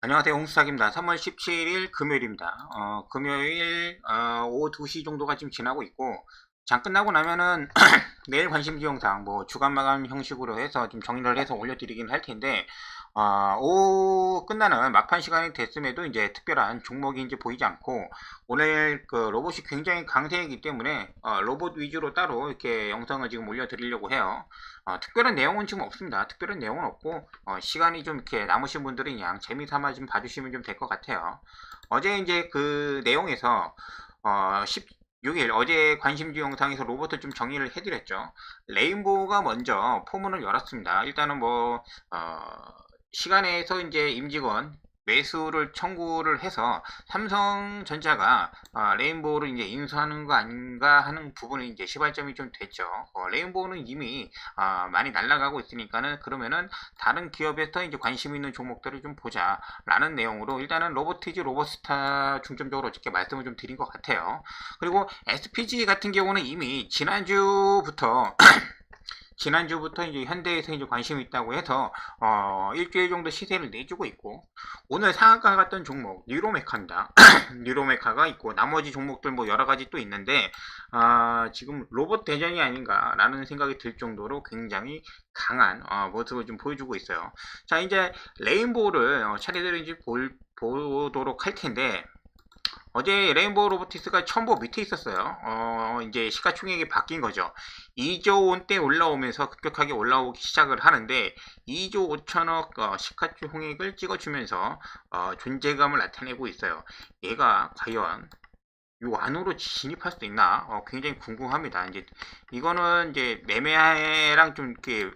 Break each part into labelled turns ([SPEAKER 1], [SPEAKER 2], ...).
[SPEAKER 1] 안녕하세요. 홍수탁입니다. 3월 17일 금요일입니다. 금요일 오후 2시 정도가 지금 지나고 있고, 장 끝나고 나면은 내일 관심주 영상 뭐 주간 마감 형식으로 해서 좀 정리를 해서 올려드리긴 할 텐데, 오후 끝나는 막판 시간이 됐음에도 이제 특별한 종목이 이제 보이지 않고, 오늘 그 로봇이 굉장히 강세이기 때문에 로봇 위주로 따로 이렇게 영상을 지금 올려드리려고 해요. 특별한 내용은 지금 없습니다. 특별한 내용은 없고, 시간이 좀 이렇게 남으신 분들은 그냥 재미삼아 좀 봐주시면 좀 될 것 같아요. 어제 이제 그 내용에서 16일 어제 관심주 영상에서 로봇을 좀 정리를 해드렸죠. 레인보우가 먼저 포문을 열었습니다. 일단은 뭐 시간에서 이제 임직원 매수를 청구를 해서 삼성전자가 레인보우를 이제 인수하는 거 아닌가 하는 부분이 이제 시발점이 좀 됐죠. 레인보우는 이미 많이 날아가고 있으니까는 그러면은 다른 기업에서 이제 관심 있는 종목들을 좀 보자라는 내용으로 일단은 로보티즈 로봇스타 중점적으로 어저께 말씀을 좀 드린 것 같아요. 그리고 SPG 같은 경우는 이미 지난주부터 이제 현대에서 이제 관심이 있다고 해서 일주일 정도 시세를 내주고 있고, 오늘 상한가 갔던 종목 뉴로메카입니다. 뉴로메카가 있고 나머지 종목들 뭐 여러 가지 또 있는데 지금 로봇 대전이 아닌가라는 생각이 들 정도로 굉장히 강한 모습을 좀 보여주고 있어요. 자, 이제 레인보우를 차례대로 이제 보도록 할 텐데, 어제 레인보우 로보틱스가 첨보 밑에 있었어요. 이제 시가총액이 바뀐 거죠. 2조 원대 올라오면서 급격하게 올라오기 시작을 하는데 2조 5천억 시가총액을 찍어주면서 존재감을 나타내고 있어요. 얘가 과연 요 안으로 진입할 수 있나 굉장히 궁금합니다. 이제 이거는 이제 매매랑 좀 이렇게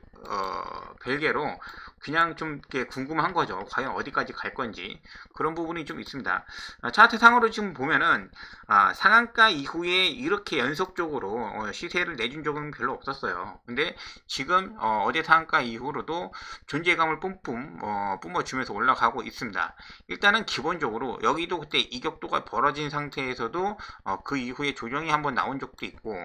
[SPEAKER 1] 별개로 그냥 좀 이렇게 궁금한 거죠. 과연 어디까지 갈 건지 그런 부분이 좀 있습니다. 차트 상으로 지금 보면은 상한가 이후에 이렇게 연속적으로 시세를 내준 적은 별로 없었어요. 근데 지금 어제 상한가 이후로도 존재감을 뿜어주면서 올라가고 있습니다. 일단은 기본적으로 여기도 그때 이격도가 벌어진 상태에서도 그 이후에 조정이 한번 나온 적도 있고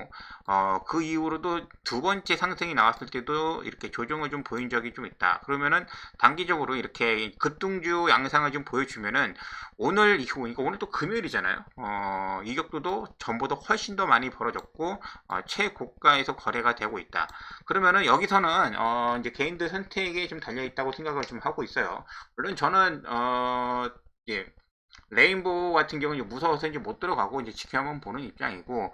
[SPEAKER 1] 그 이후로도 두 번째 상승이 나왔을 때도 이렇게 조정을 좀 보인 적이 좀 있다. 그러면은 단기적으로 이렇게 급등주 양상을 좀 보여주면은 오늘 이후, 그러니까 오늘 또 금요일이잖아요. 이격도도 전보다 훨씬 더 많이 벌어졌고 최고가에서 거래가 되고 있다. 그러면은 여기서는 이제 개인들 선택에 좀 달려 있다고 생각을 좀 하고 있어요. 물론 저는 예, 레인보우 같은 경우는 무서워서 이제 못 들어가고 이제 지켜만 보는 입장이고,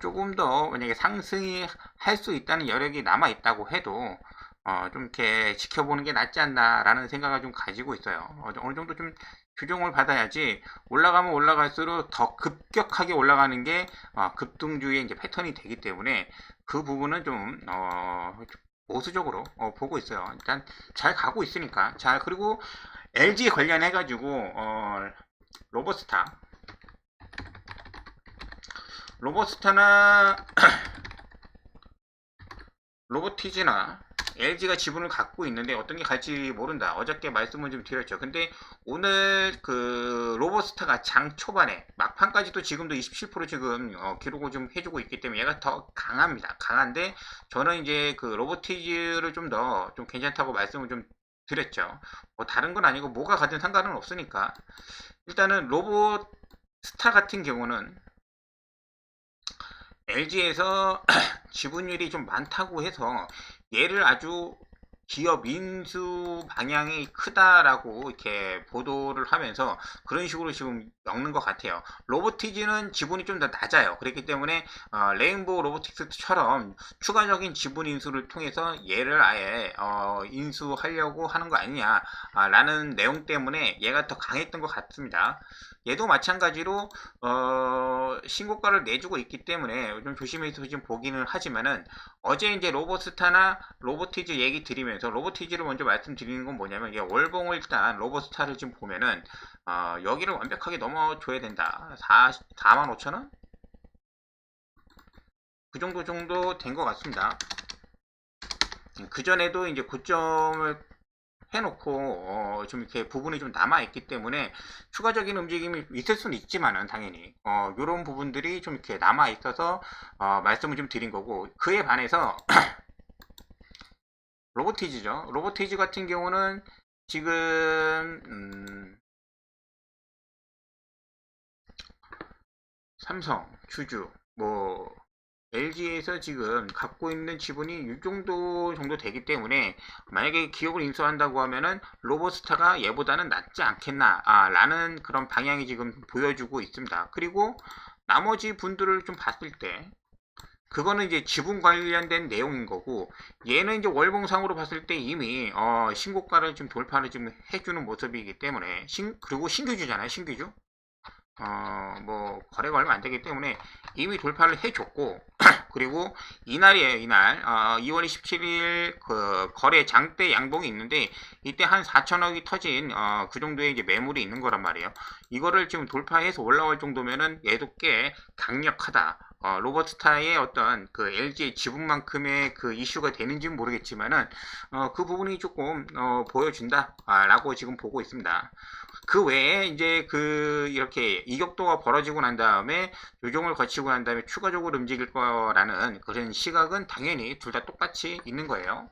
[SPEAKER 1] 조금 더 만약에 상승이 할 수 있다는 여력이 남아 있다고 해도 좀 이렇게 지켜보는 게 낫지 않나라는 생각을 좀 가지고 있어요. 어느 정도 좀 규정을 받아야지 올라가면 올라갈수록 더 급격하게 올라가는 게 급등주의 이제 패턴이 되기 때문에 그 부분은 좀 보수적으로 보고 있어요. 일단 잘 가고 있으니까. 자, 그리고 LG 관련해 가지고 로버스타 로버스타나 로보티즈나 LG가 지분을 갖고 있는데 어떤 게 갈지 모른다. 어저께 말씀을 좀 드렸죠. 근데 오늘 그 로보스타가 장 초반에 막판까지도 지금도 27% 지금 기록을 좀 해주고 있기 때문에 얘가 더 강합니다. 강한데 저는 이제 그 로보티즈를 좀 더 좀 괜찮다고 말씀을 좀 드렸죠. 뭐 다른 건 아니고 뭐가 가든 상관은 없으니까. 일단은 로보스타 같은 경우는 LG에서 지분율이 좀 많다고 해서 얘를 아주 기업 인수 방향이 크다라고 이렇게 보도를 하면서 그런 식으로 지금 엮는 것 같아요. 로보티즈는 지분이 좀 더 낮아요. 그렇기 때문에 레인보우 로보틱스처럼 추가적인 지분 인수를 통해서 얘를 아예 인수하려고 하는 거 아니냐라는 내용 때문에 얘가 더 강했던 것 같습니다. 얘도 마찬가지로 신고가를 내주고 있기 때문에 좀 조심해서 좀 보기는 하지만은 어제 이제 로보스타나 로보티즈 얘기 드리면서 로보티즈를 먼저 말씀드리는 건 뭐냐면 월봉을 일단 로보스타를 지금 보면은 여기를 완벽하게 넘어줘야 된다. 45,000원? 그 정도 된 것 같습니다. 그 전에도 이제 고점을 해놓고 좀 이렇게 부분이 좀 남아있기 때문에 추가적인 움직임이 있을 수는 있지만은 당연히 이런 부분들이 좀 이렇게 남아있어서 말씀을 좀 드린 거고, 그에 반해서 로보티즈죠. 로보티즈 같은 경우는 지금 삼성, 주주, 뭐 LG에서 지금 갖고 있는 지분이 이 정도 되기 때문에 만약에 기업을 인수한다고 하면은 로보스타가 얘보다는 낫지 않겠나 라는 그런 방향이 지금 보여주고 있습니다. 그리고 나머지 분들을 좀 봤을 때 그거는 이제 지분 관련된 내용인 거고, 얘는 이제 월봉상으로 봤을 때 이미 신고가를 좀 돌파를 좀 해주는 모습이기 때문에 그리고 신규주잖아요. 신규주. 뭐 거래가 얼마 안 되기 때문에 이미 돌파를 해줬고 그리고 이날이에요. 이날 2월 27일 그 거래 장대 양봉이 있는데 이때 한 4천억이 터진 그 정도의 이제 매물이 있는 거란 말이에요. 이거를 지금 돌파해서 올라올 정도면은 얘도 꽤 강력하다. 로버스타의 어떤 그 LG 지분만큼의 그 이슈가 되는지는 모르겠지만은 그 부분이 조금 보여준다라고 지금 보고 있습니다. 그 외에 이제 그 이렇게 이격도가 벌어지고 난 다음에 조정을 거치고 난 다음에 추가적으로 움직일 거라는 그런 시각은 당연히 둘 다 똑같이 있는 거예요.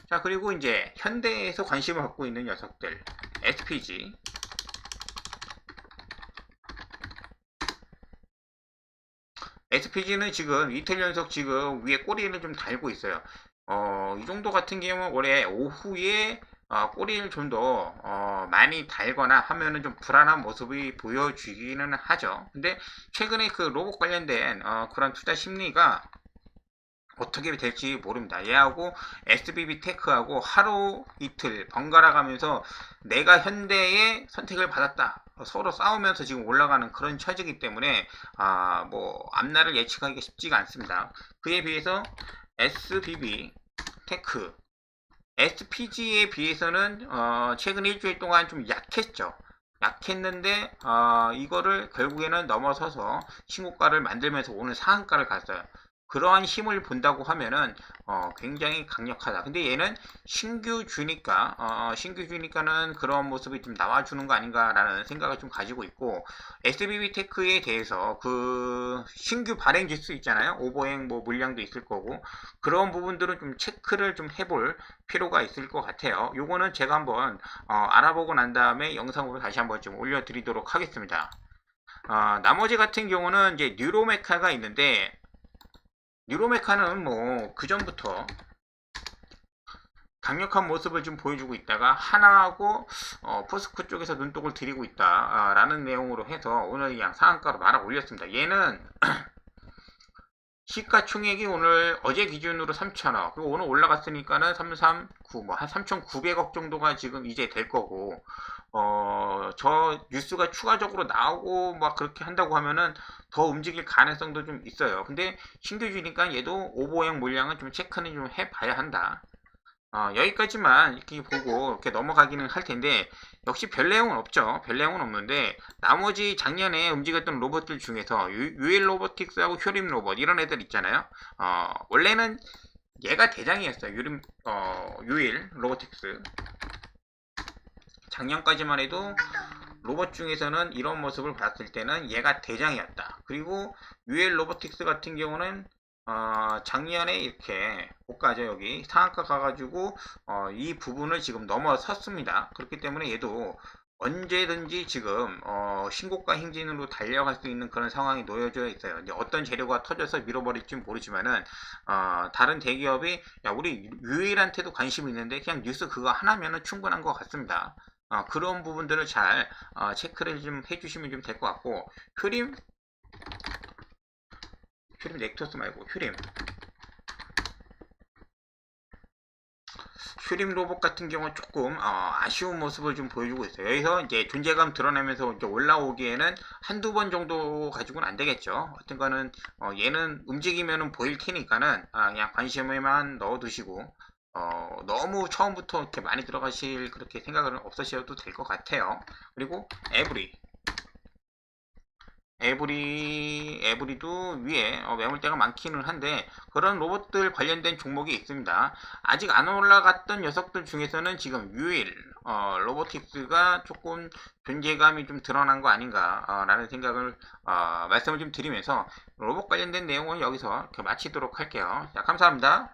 [SPEAKER 1] 자, 그리고 이제 현대에서 관심을 갖고 있는 녀석들 SPG. SPG는 지금 이틀 연속 지금 위에 꼬리를 좀 달고 있어요. 이 정도 같은 경우는 올해 오후에 꼬리를 좀 더 많이 달거나 하면은 좀 불안한 모습이 보여주기는 하죠. 근데 최근에 그 로봇 관련된 그런 투자 심리가 어떻게 될지 모릅니다. 얘하고 SBB 테크하고 하루 이틀 번갈아 가면서 내가 현대의 선택을 받았다. 서로 싸우면서 지금 올라가는 그런 처지이기 때문에 뭐 앞날을 예측하기가 쉽지가 않습니다. 그에 비해서 SBB 테크 SPG에 비해서는 최근 일주일 동안 좀 약했죠. 약했는데 이거를 결국에는 넘어서서 신고가를 만들면서 오늘 상한가를 갔어요. 그러한 힘을 본다고 하면은 굉장히 강력하다. 근데 얘는 신규주니까는 그런 모습이 좀 나와주는 거 아닌가라는 생각을 좀 가지고 있고, SBB 테크에 대해서 그 신규 발행 지수 있잖아요. 오버행 뭐 물량도 있을 거고 그런 부분들은 좀 체크를 좀 해볼 필요가 있을 것 같아요. 요거는 제가 한번 알아보고 난 다음에 영상으로 다시 한번 좀 올려드리도록 하겠습니다. 나머지 같은 경우는 이제 뉴로메카가 있는데, 뉴로메카는 뭐 그전부터 강력한 모습을 좀 보여주고 있다가 하나하고 포스코 쪽에서 눈독을 들이고 있다라는 내용으로 해서 오늘 그냥 상한가로 말아 올렸습니다. 얘는 시가총액이 오늘 어제 기준으로 3천억, 그리고 오늘 올라갔으니까는 339, 뭐 한 3,900억 정도가 지금 이제 될 거고, 저 뉴스가 추가적으로 나오고 막 그렇게 한다고 하면은 더 움직일 가능성도 좀 있어요. 근데 신규주니까 얘도 오버행 물량은 좀 체크는 좀 해봐야 한다. 여기까지만 이렇게 보고 이렇게 넘어가기는 할 텐데, 역시 별 내용은 없죠. 별 내용은 없는데, 나머지 작년에 움직였던 로봇들 중에서 유일 로보틱스하고 효림 로봇 이런 애들 있잖아요. 원래는 얘가 대장이었어요. 유일 로보틱스. 작년까지만 해도 로봇 중에서는 이런 모습을 봤을 때는 얘가 대장이었다. 그리고 유일 로보틱스 같은 경우는 작년에 이렇게 고가죠. 여기 상한가 가가지고 이 부분을 지금 넘어섰습니다. 그렇기 때문에 얘도 언제든지 지금 신고가 행진으로 달려갈 수 있는 그런 상황이 놓여져 있어요. 이제 어떤 재료가 터져서 밀어버릴지 모르지만은 다른 대기업이 야, 우리 유일한테도 관심이 있는데 그냥 뉴스 그거 하나면은 충분한 것 같습니다. 그런 부분들을 잘 체크를 좀 해주시면 좀 될 것 같고, 효림 넥터스 말고 휴림 로봇 같은 경우는 조금 아쉬운 모습을 좀 보여주고 있어요. 여기서 이제 존재감 드러내면서 이제 올라오기에는 한두 번 정도 가지고는 안 되겠죠. 어떤가는 얘는 움직이면은 보일 테니까는 그냥 관심에만 넣어두시고 너무 처음부터 이렇게 많이 들어가실 그렇게 생각은 없으셔도 될 것 같아요. 그리고 에브리도 위에 매물대가 많기는 한데 그런 로봇들 관련된 종목이 있습니다. 아직 안 올라갔던 녀석들 중에서는 지금 유일 로보틱스가 조금 존재감이 좀 드러난 거 아닌가 라는 생각을 말씀을 좀 드리면서 로봇 관련된 내용은 여기서 이렇게 마치도록 할게요. 자, 감사합니다.